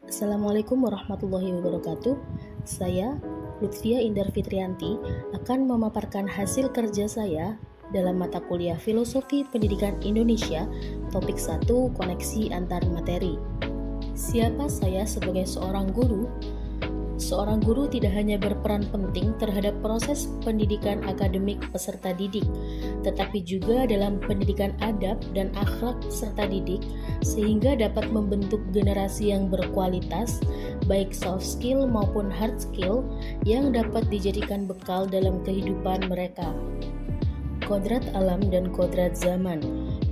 Assalamualaikum warahmatullahi wabarakatuh. Saya, Lutfia Indar Fitrianti, akan memaparkan hasil kerja saya dalam mata kuliah Filosofi Pendidikan Indonesia, topik 1, koneksi antar materi. Siapa saya sebagai seorang guru? Seorang guru tidak hanya berperan penting terhadap proses pendidikan akademik peserta didik, tetapi juga dalam pendidikan adab dan akhlak peserta didik, sehingga dapat membentuk generasi yang berkualitas, baik soft skill maupun hard skill, yang dapat dijadikan bekal dalam kehidupan mereka. Kodrat alam dan kodrat zaman.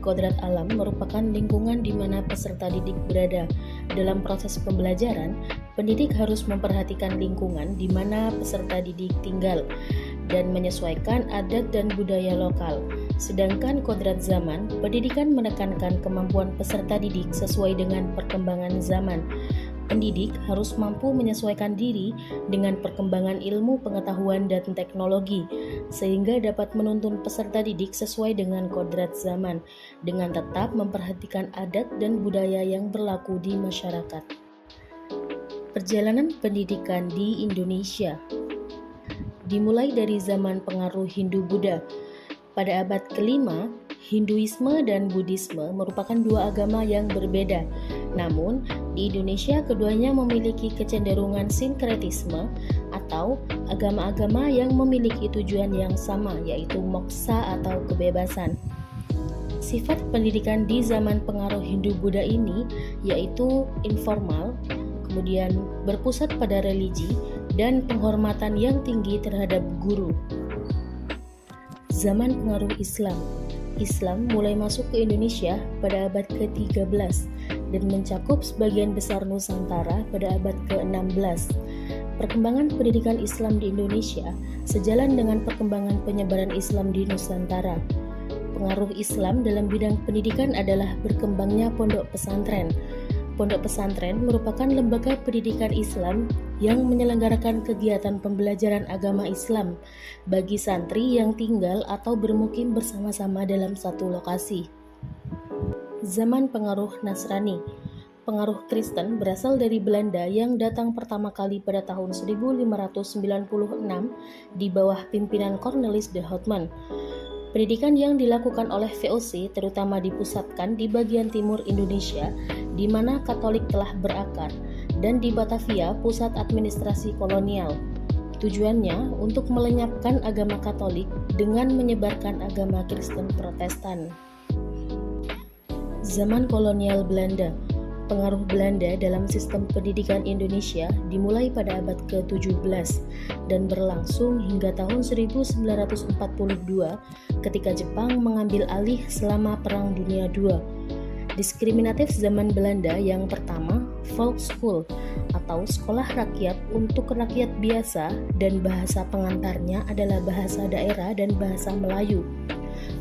Kodrat alam merupakan lingkungan di mana peserta didik berada. Dalam proses pembelajaran, pendidik harus memperhatikan lingkungan di mana peserta didik tinggal dan menyesuaikan adat dan budaya lokal. Sedangkan kodrat zaman, pendidikan menekankan kemampuan peserta didik sesuai dengan perkembangan zaman. Pendidik harus mampu menyesuaikan diri dengan perkembangan ilmu pengetahuan dan teknologi, sehingga dapat menuntun peserta didik sesuai dengan kodrat zaman, dengan tetap memperhatikan adat dan budaya yang berlaku di masyarakat. Perjalanan pendidikan di Indonesia dimulai dari zaman pengaruh Hindu-Buddha. Pada abad ke-5, Hinduisme dan Buddhisme merupakan dua agama yang berbeda. Namun, di Indonesia keduanya memiliki kecenderungan sinkretisme atau agama-agama yang memiliki tujuan yang sama, yaitu moksa atau kebebasan. Sifat pendidikan di zaman pengaruh Hindu-Buddha ini yaitu informal, kemudian berpusat pada religi, dan penghormatan yang tinggi terhadap guru. Zaman pengaruh Islam. Islam mulai masuk ke Indonesia pada abad ke-13 dan mencakup sebagian besar Nusantara pada abad ke-16. Perkembangan pendidikan Islam di Indonesia sejalan dengan perkembangan penyebaran Islam di Nusantara. Pengaruh Islam dalam bidang pendidikan adalah berkembangnya pondok pesantren. Pondok pesantren merupakan lembaga pendidikan Islam yang menyelenggarakan kegiatan pembelajaran agama Islam bagi santri yang tinggal atau bermukim bersama-sama dalam satu lokasi. Zaman pengaruh Nasrani. Pengaruh Kristen berasal dari Belanda yang datang pertama kali pada tahun 1596 di bawah pimpinan Cornelis de Houtman. Pendidikan yang dilakukan oleh VOC terutama dipusatkan di bagian timur Indonesia, di mana Katolik telah berakar, dan di Batavia, pusat administrasi kolonial. Tujuannya untuk melenyapkan agama Katolik dengan menyebarkan agama Kristen Protestan. Zaman kolonial Belanda. Pengaruh Belanda dalam sistem pendidikan Indonesia dimulai pada abad ke-17 dan berlangsung hingga tahun 1942 ketika Jepang mengambil alih selama Perang Dunia II. Diskriminatif zaman Belanda yang pertama, Volkschool atau sekolah rakyat untuk rakyat biasa, dan bahasa pengantarnya adalah bahasa daerah dan bahasa Melayu.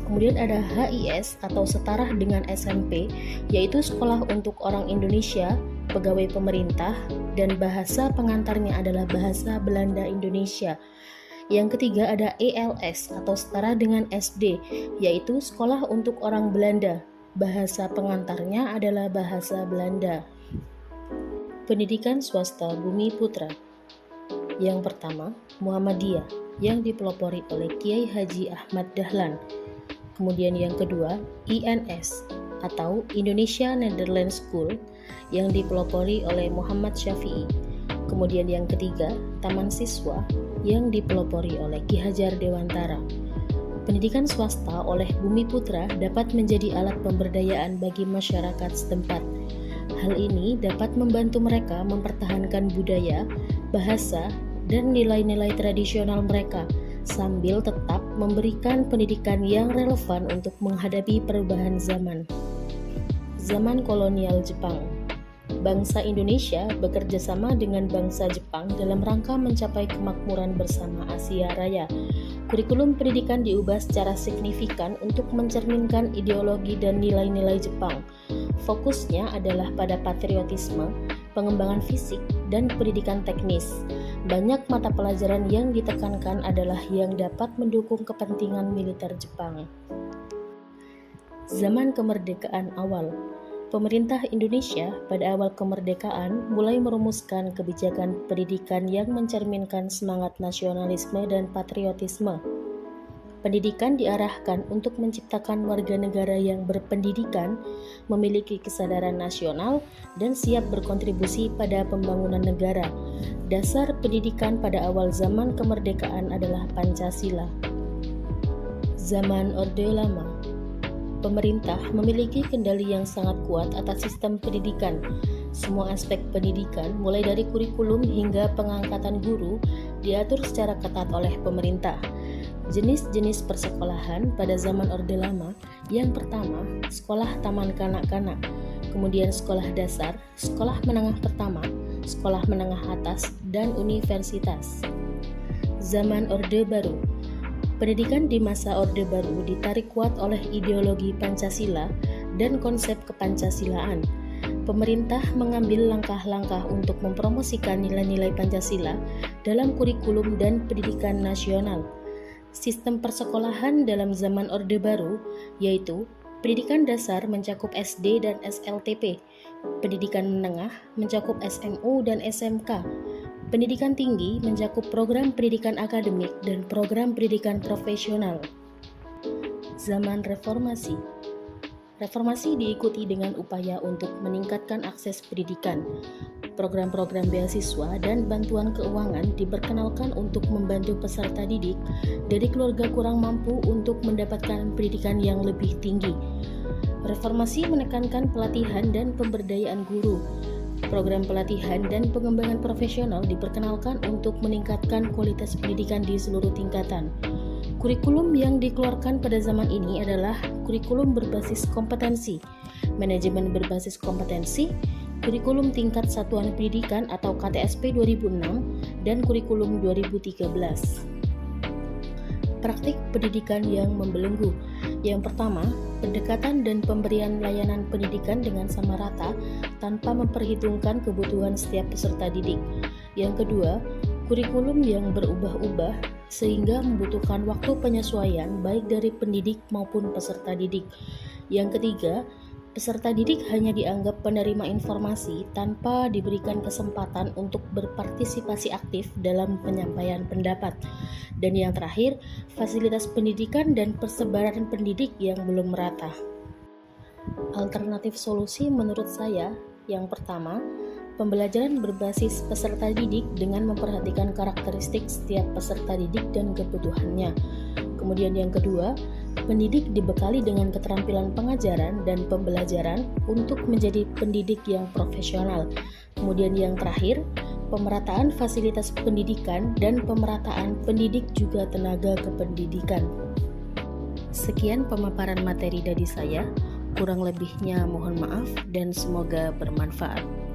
Kemudian ada HIS atau setara dengan SMP, yaitu sekolah untuk orang Indonesia, pegawai pemerintah, dan bahasa pengantarnya adalah bahasa Belanda Indonesia. Yang ketiga ada ELS atau setara dengan SD, yaitu sekolah untuk orang Belanda. Bahasa pengantarnya adalah bahasa Belanda. Pendidikan swasta Bumi Putra. Yang pertama, Muhammadiyah yang dipelopori oleh Kiai Haji Ahmad Dahlan. Kemudian yang kedua, INS atau Indonesia Netherlands School yang dipelopori oleh Muhammad Syafi'i. Kemudian yang ketiga, Taman Siswa yang dipelopori oleh Ki Hajar Dewantara. Pendidikan swasta oleh Bumi Putra dapat menjadi alat pemberdayaan bagi masyarakat setempat. Hal ini dapat membantu mereka mempertahankan budaya, bahasa, dan nilai-nilai tradisional mereka, sambil tetap memberikan pendidikan yang relevan untuk menghadapi perubahan zaman. Zaman kolonial Jepang. Bangsa Indonesia bekerja sama dengan bangsa Jepang dalam rangka mencapai kemakmuran bersama Asia Raya. Kurikulum pendidikan diubah secara signifikan untuk mencerminkan ideologi dan nilai-nilai Jepang. Fokusnya adalah pada patriotisme, pengembangan fisik, dan pendidikan teknis. Banyak mata pelajaran yang ditekankan adalah yang dapat mendukung kepentingan militer Jepang. Zaman kemerdekaan awal. Pemerintah Indonesia pada awal kemerdekaan mulai merumuskan kebijakan pendidikan yang mencerminkan semangat nasionalisme dan patriotisme. Pendidikan diarahkan untuk menciptakan warga negara yang berpendidikan, memiliki kesadaran nasional, dan siap berkontribusi pada pembangunan negara. Dasar pendidikan pada awal zaman kemerdekaan adalah Pancasila. Zaman Orde Lama, pemerintah memiliki kendali yang sangat kuat atas sistem pendidikan. Semua aspek pendidikan, mulai dari kurikulum hingga pengangkatan guru, diatur secara ketat oleh pemerintah. Jenis-jenis persekolahan pada zaman Orde Lama, yang pertama, sekolah taman kanak-kanak, kemudian sekolah dasar, sekolah menengah pertama, sekolah menengah atas, dan universitas. Zaman Orde Baru, pendidikan di masa Orde Baru ditarik kuat oleh ideologi Pancasila dan konsep kepancasilaan. Pemerintah mengambil langkah-langkah untuk mempromosikan nilai-nilai Pancasila dalam kurikulum dan pendidikan nasional. Sistem persekolahan dalam zaman Orde Baru yaitu pendidikan dasar mencakup SD dan SLTP, pendidikan menengah mencakup SMU dan SMK, pendidikan tinggi mencakup program pendidikan akademik dan program pendidikan profesional. Zaman Reformasi. Reformasi diikuti dengan upaya untuk meningkatkan akses pendidikan. Program-program beasiswa dan bantuan keuangan diperkenalkan untuk membantu peserta didik dari keluarga kurang mampu untuk mendapatkan pendidikan yang lebih tinggi. Reformasi menekankan pelatihan dan pemberdayaan guru. Program pelatihan dan pengembangan profesional diperkenalkan untuk meningkatkan kualitas pendidikan di seluruh tingkatan. Kurikulum yang dikeluarkan pada zaman ini adalah kurikulum berbasis kompetensi, manajemen berbasis kompetensi, kurikulum tingkat satuan pendidikan atau KTSP 2006, dan kurikulum 2013. Praktik pendidikan yang membelenggu. Yang pertama, pendekatan dan pemberian layanan pendidikan dengan sama rata tanpa memperhitungkan kebutuhan setiap peserta didik. Yang kedua, kurikulum yang berubah-ubah sehingga membutuhkan waktu penyesuaian baik dari pendidik maupun peserta didik. Yang ketiga, peserta didik hanya dianggap penerima informasi tanpa diberikan kesempatan untuk berpartisipasi aktif dalam penyampaian pendapat. Dan yang terakhir, fasilitas pendidikan dan persebaran pendidik yang belum merata. Alternatif solusi menurut saya, yang pertama, pembelajaran berbasis peserta didik dengan memperhatikan karakteristik setiap peserta didik dan kebutuhannya. Kemudian yang kedua, pendidik dibekali dengan keterampilan pengajaran dan pembelajaran untuk menjadi pendidik yang profesional. Kemudian yang terakhir, pemerataan fasilitas pendidikan dan pemerataan pendidik juga tenaga kependidikan. Sekian pemaparan materi dari saya, kurang lebihnya mohon maaf dan semoga bermanfaat.